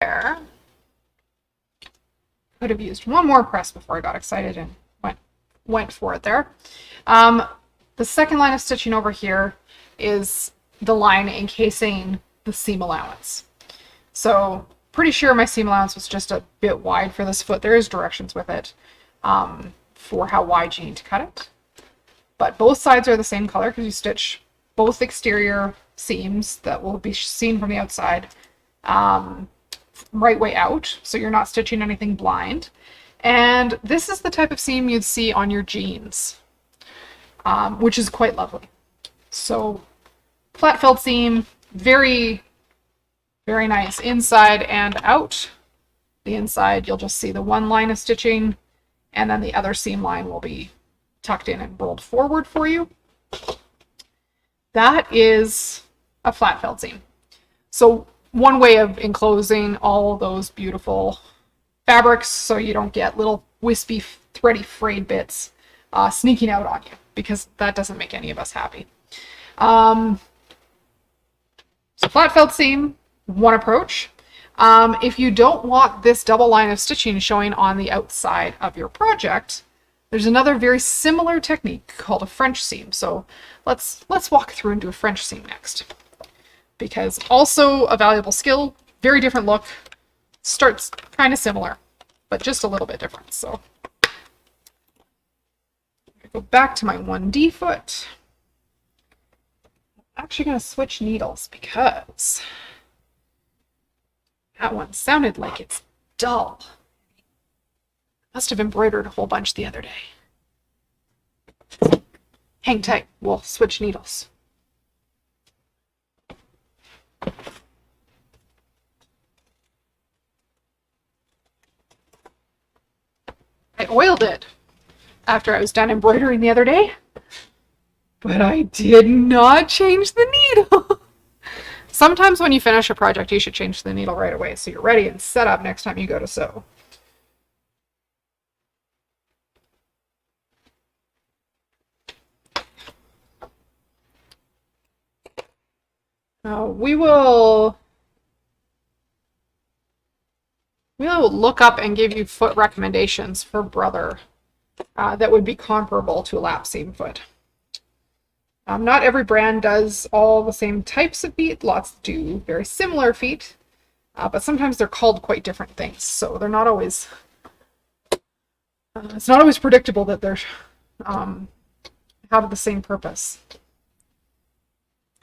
there. Could have used one more press before I got excited and went for it there. The second line of stitching over here is the line encasing the seam allowance. So pretty sure my seam allowance was just a bit wide for this foot. There is directions with it for how wide you need to cut it. But both sides are the same color because you stitch both exterior seams that will be seen from the outside right way out. So you're not stitching anything blind. And this is the type of seam you'd see on your jeans, which is quite lovely. So flat felt seam, very, very nice inside and out. The inside, you'll just see the one line of stitching, and then the other seam line will be tucked in and rolled forward for you. That is a flat felt seam. So one way of enclosing all those beautiful fabrics so you don't get little wispy, thready frayed bits sneaking out on you, because that doesn't make any of us happy. So flat felt seam, one approach. If you don't want this double line of stitching showing on the outside of your project, there's another very similar technique called a French seam. So let's walk through and do a French seam next, because also a valuable skill, very different look, starts kind of similar, but just a little bit different. So I go back to my 1D foot. I'm actually going to switch needles because that one sounded like it's dull. Must have embroidered a whole bunch the other day. Hang tight, we'll switch needles. I oiled it after I was done embroidering the other day, but I did not change the needle. Sometimes when you finish a project, you should change the needle right away so you're ready and set up next time you go to sew. We will look up and give you foot recommendations for brother that would be comparable to a lap seam foot. Not every brand does all the same types of feet. Lots do very similar feet, but sometimes they're called quite different things. So they're not always, it's not always predictable that they're have the same purpose.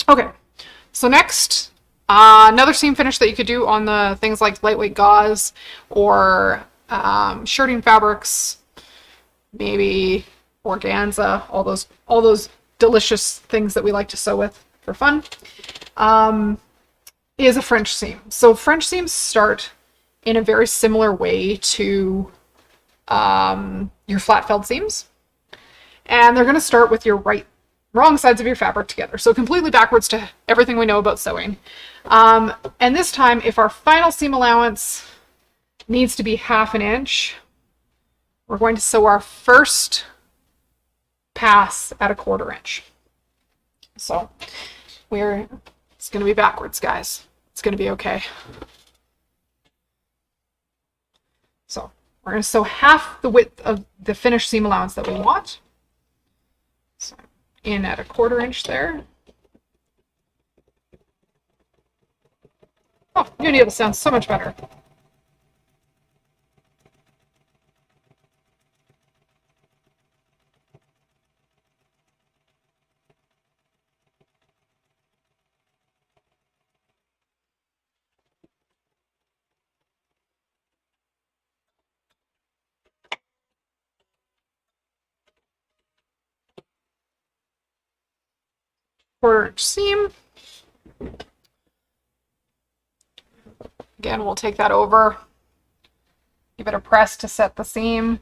Okay, so next, another seam finish that you could do on the things like lightweight gauze or shirting fabrics, maybe organza, all those delicious things that we like to sew with for fun, is a French seam. So French seams start in a very similar way to your flat felt seams, and they're going to start with your wrong sides of your fabric together, so completely backwards to everything we know about sewing. And this time, if our final seam allowance needs to be 1/2 inch, we're going to sew our first pass at 1/4 inch. So it's going to be backwards, guys. It's going to be okay. So we're going to sew 1/2 the width of the finished seam allowance that we want. So in at 1/4 inch there. Oh, new needle sounds so much better. Inch seam. Again, we'll take that over, give it a press to set the seam.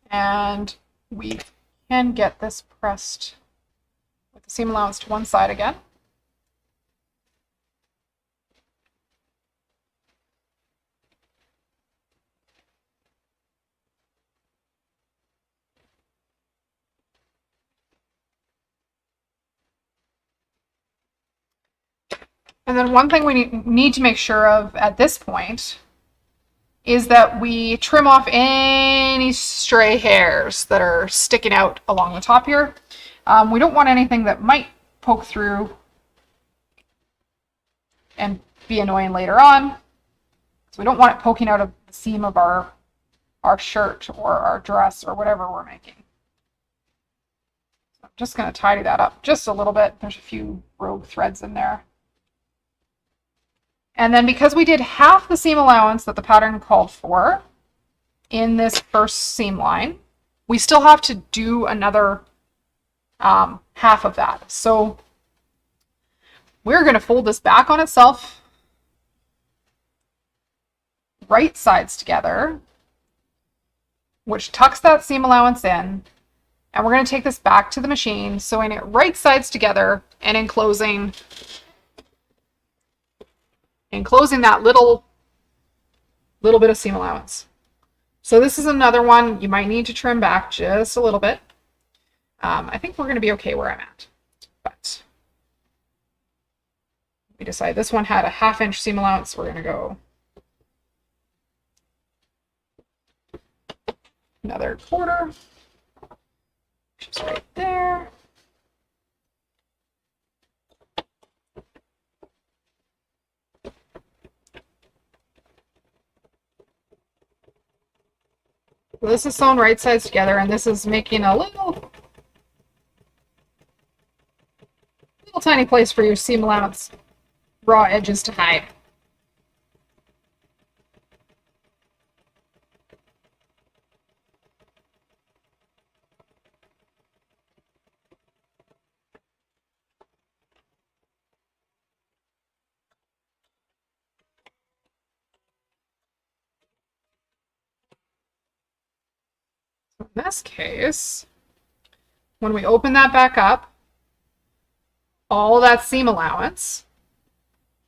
And we can get this pressed with the seam allowance to one side again. And then one thing we need to make sure of at this point is that we trim off any stray hairs that are sticking out along the top here. We don't want anything that might poke through and be annoying later on. So we don't want it poking out of the seam of our shirt or our dress or whatever we're making. So I'm just going to tidy that up just a little bit. There's a few rogue threads in there. And then because we did half the seam allowance that the pattern called for in this first seam line, we still have to do another half of that. So we're going to fold this back on itself, right sides together, which tucks that seam allowance in. And we're going to take this back to the machine, sewing it right sides together and enclosing that little bit of seam allowance. So this is another one you might need to trim back just a little bit. I think we're going to be okay where I'm at, but we decided this one had a 1/2 inch seam allowance, so we're going to go another 1/4, which is right there. So this is sewn right sides together, and this is making a little tiny place for your seam allowance raw edges to hide. So in this case, when we open that back up, all that seam allowance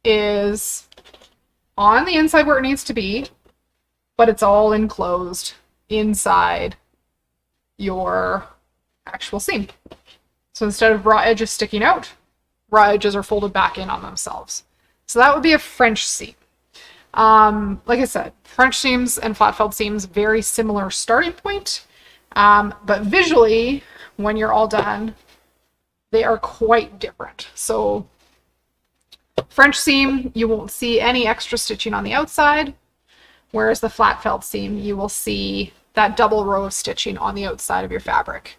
is on the inside where it needs to be, but it's all enclosed inside your actual seam. So instead of raw edges sticking out, raw edges are folded back in on themselves. So that would be a French seam. Like I said, French seams and flat felled seams, very similar starting point, but visually, when you're all done, they are quite different. So French seam, you won't see any extra stitching on the outside, whereas the flat felled seam, you will see that double row of stitching on the outside of your fabric.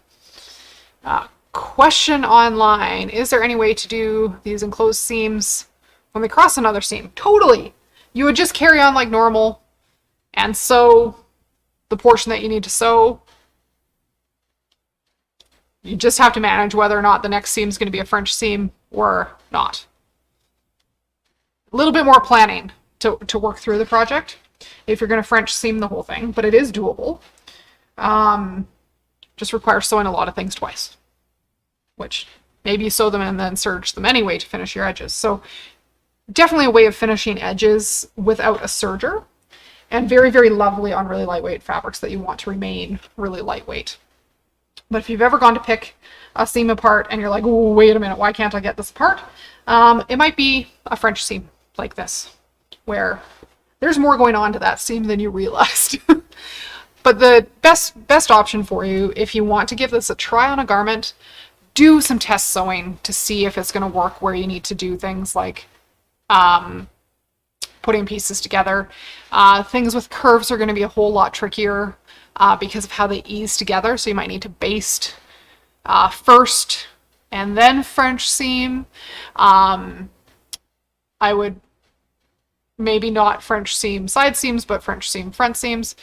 Question online, is there any way to do these enclosed seams when they cross another seam? Totally. You would just carry on like normal and sew the portion that you need to sew. You just have to manage whether or not the next seam is going to be a French seam or not. A little bit more planning to work through the project if you're going to French seam the whole thing, but it is doable. Just requires sewing a lot of things twice, which maybe you sew them and then serge them anyway to finish your edges. So definitely a way of finishing edges without a serger, and very, very lovely on really lightweight fabrics that you want to remain really lightweight. But if you've ever gone to pick a seam apart and you're like, oh, wait a minute, why can't I get this apart? It might be a French seam like this, where there's more going on to that seam than you realized. But the best option for you, if you want to give this a try on a garment, do some test sewing to see if it's going to work where you need to do things like putting pieces together. Things with curves are going to be a whole lot trickier because of how they ease together. So you might need to baste first and then French seam. I would maybe not French seam side seams, but French seam front seams.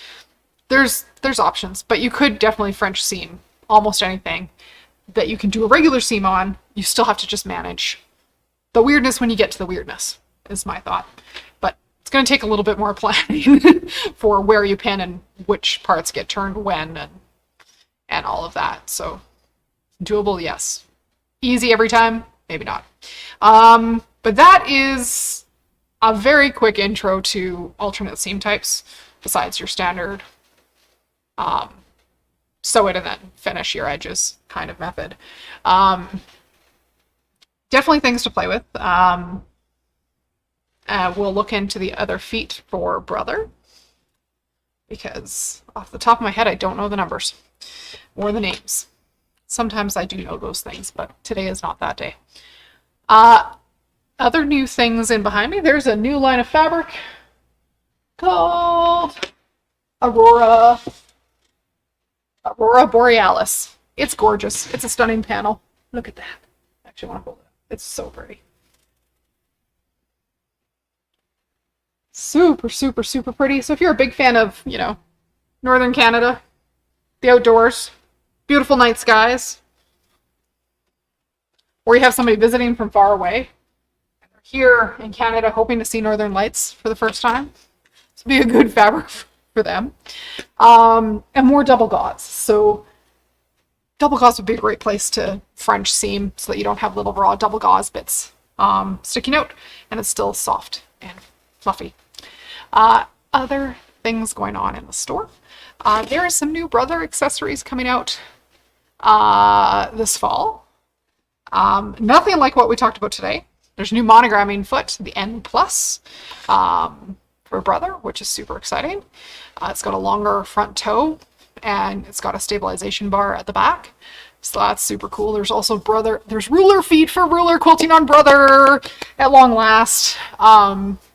There's options, but you could definitely French seam almost anything that you can do a regular seam on. You still have to just manage the weirdness when you get to the weirdness, is my thought. But it's going to take a little bit more planning for where you pin and which parts get turned when and all of that. So doable, yes. Easy every time? Maybe not. But that is a very quick intro to alternate seam types, besides your standard sew it and then finish your edges kind of method. Definitely things to play with. We'll look into the other feet for brother, because off the top of my head, I don't know the numbers or the names. Sometimes I do know those things, but today is not that day. Other new things in behind me, there's a new line of fabric called Aurora Borealis. It's gorgeous. It's a stunning panel. Look at that. I actually want to hold it up. It's so pretty. Super, super, super pretty. So if you're a big fan of, Northern Canada, the outdoors, beautiful night skies, or you have somebody visiting from far away, and they're here in Canada hoping to see Northern Lights for the first time, this would be a good fabric for them. And more double gauze. So double gauze would be a great place to French seam so that you don't have little raw double gauze bits sticking out, and it's still soft and fluffy. Other things going on in the store. There is some new brother accessories coming out this fall. Nothing like what we talked about today. There's new monogramming foot, the N+, for brother, which is super exciting. It's got a longer front toe, and it's got a stabilization bar at the back. So that's super cool. There's also there's ruler feet for ruler quilting on brother at long last.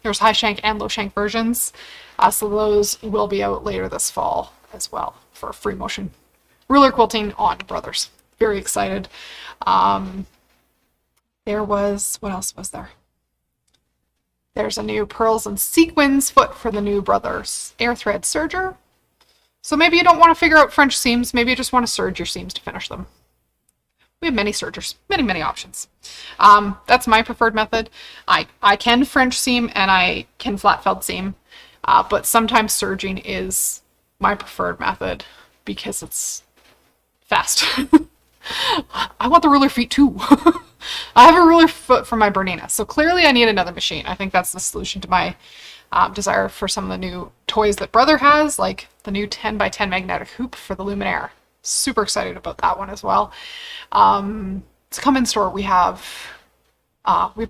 There's high shank and low shank versions. So those will be out later this fall as well for free motion ruler quilting on brothers. Very excited. What else was there? There's a new pearls and sequins foot for the new brothers air thread serger. So maybe you don't want to figure out French seams. Maybe you just want to serge your seams to finish them. We have many sergers, many options. That's my preferred method. I can French seam and I can flat felt seam, but sometimes serging is my preferred method because it's fast. I want the ruler feet too. I have a ruler foot for my Bernina, so clearly I need another machine. I think that's the solution to my desire for some of the new toys that Brother has, like the new 10x10 magnetic hoop for the Luminaire. Super excited about that one as well. To come in store, we have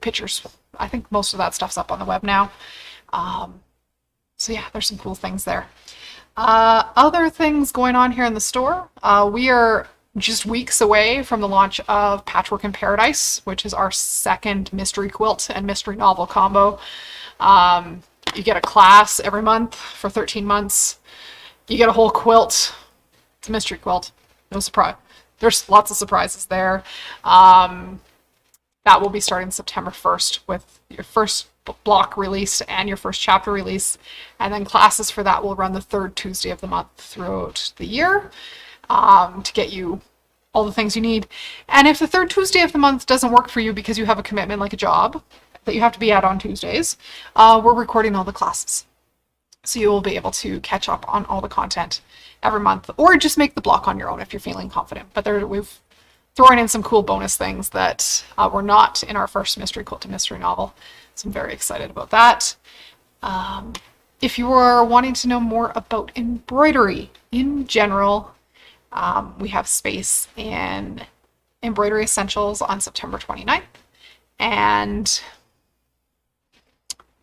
pictures. I think most of that stuff's up on the web now. So yeah, there's some cool things there. Other things going on here in the store. We are just weeks away from the launch of Patchwork in Paradise, which is our second mystery quilt and mystery novel combo. You get a class every month for 13 months. You get a whole quilt. It's a mystery quilt. No surprise. There's lots of surprises there. That will be starting September 1st with your first block release and your first chapter release. And then classes for that will run the third Tuesday of the month throughout the year to get you all the things you need. And if the third Tuesday of the month doesn't work for you because you have a commitment like a job that you have to be at on Tuesdays, we're recording all the classes. So you will be able to catch up on all the content every month, or just make the block on your own if you're feeling confident. But we've thrown in some cool bonus things that were not in our first mystery quilt to mystery novel. So I'm very excited about that. If you are wanting to know more about embroidery in general, we have space in Embroidery Essentials on September 29th, and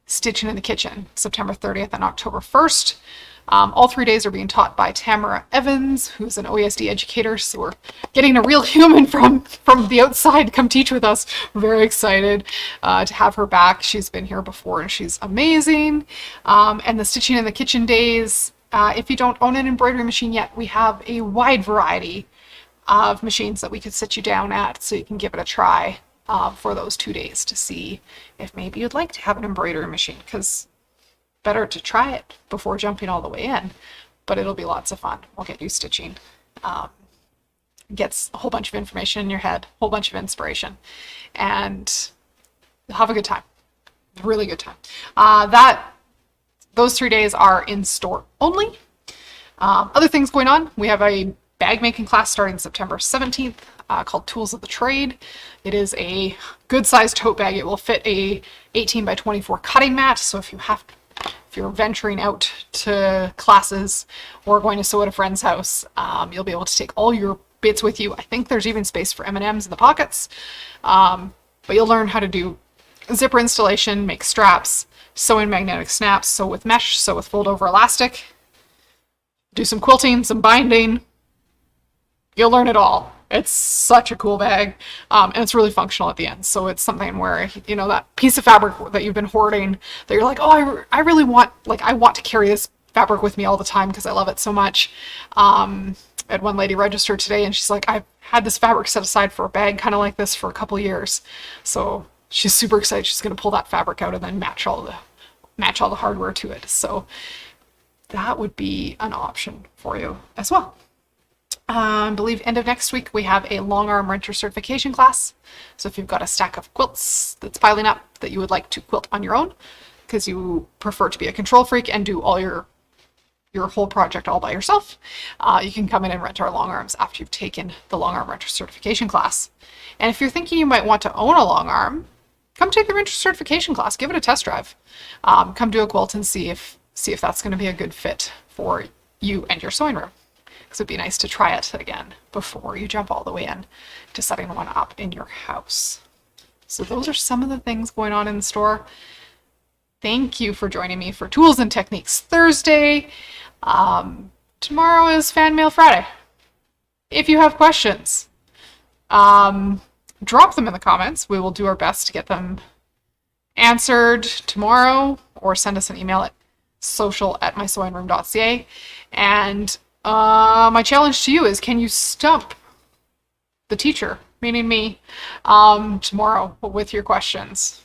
Stitching in the Kitchen, September 30th and October 1st. All 3 days are being taught by Tamara Evans, who's an OESD educator, so we're getting a real human from the outside to come teach with us. We're very excited to have her back. She's been here before and she's amazing. And the Stitching in the Kitchen days, if you don't own an embroidery machine yet, we have a wide variety of machines that we could sit you down at so you can give it a try for those 2 days to see if maybe you'd like to have an embroidery machine, because better to try it before jumping all the way in, but it'll be lots of fun. We'll get you stitching. Gets a whole bunch of information in your head, a whole bunch of inspiration, and have a good time. Really good time. Those 3 days are in store only. Other things going on, we have a bag making class starting September 17th called Tools of the Trade. It is a good sized tote bag. It will fit a 18x24 cutting mat. So if you're venturing out to classes or going to sew at a friend's house, you'll be able to take all your bits with you. I think there's even space for M&Ms in the pockets. But you'll learn how to do zipper installation, make straps, sew in magnetic snaps, sew with mesh, sew with fold over elastic, do some quilting, some binding. You'll learn it all. It's such a cool bag, and it's really functional at the end. So it's something where, you know, that piece of fabric that you've been hoarding, that you're like, oh, I really want, like, I want to carry this fabric with me all the time because I love it so much. I had one lady register today, and she's like, I've had this fabric set aside for a bag kind of like this for a couple years. So she's super excited. She's going to pull that fabric out and then match all the hardware to it. So that would be an option for you as well. I believe end of next week we have a long arm renter certification class. So if you've got a stack of quilts that's piling up that you would like to quilt on your own because you prefer to be a control freak and do all your whole project all by yourself, you can come in and rent our long arms after you've taken the long arm renter certification class. And if you're thinking you might want to own a long arm, come take the renter certification class, give it a test drive. Come do a quilt and see if that's going to be a good fit for you and your sewing room. Because it'd be nice to try it again before you jump all the way in to setting one up in your house. So those are some of the things going on in the store. Thank you for joining me for Tools and Techniques Thursday. Tomorrow is Fan Mail Friday. If you have questions, drop them in the comments. We will do our best to get them answered tomorrow, or send us an email at social@mysewingroom.ca. And my challenge to you is, can you stump the teacher, meaning me, tomorrow with your questions?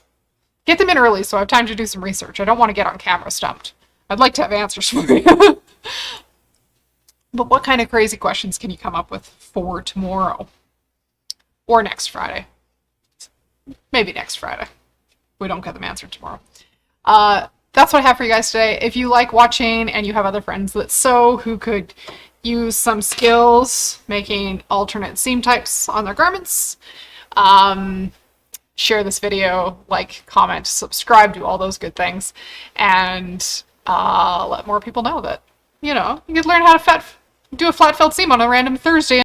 Get them in early so I have time to do some research. I don't want to get on camera stumped. I'd like to have answers for you. But what kind of crazy questions can you come up with for tomorrow? Or next Friday? Maybe next Friday. We don't get them answered tomorrow. That's what I have for you guys today. If you like watching and you have other friends that sew who could use some skills making alternate seam types on their garments, share this video, like, comment, subscribe, do all those good things, and let more people know that, you know, you could learn how to do a flat felt seam on a random Thursday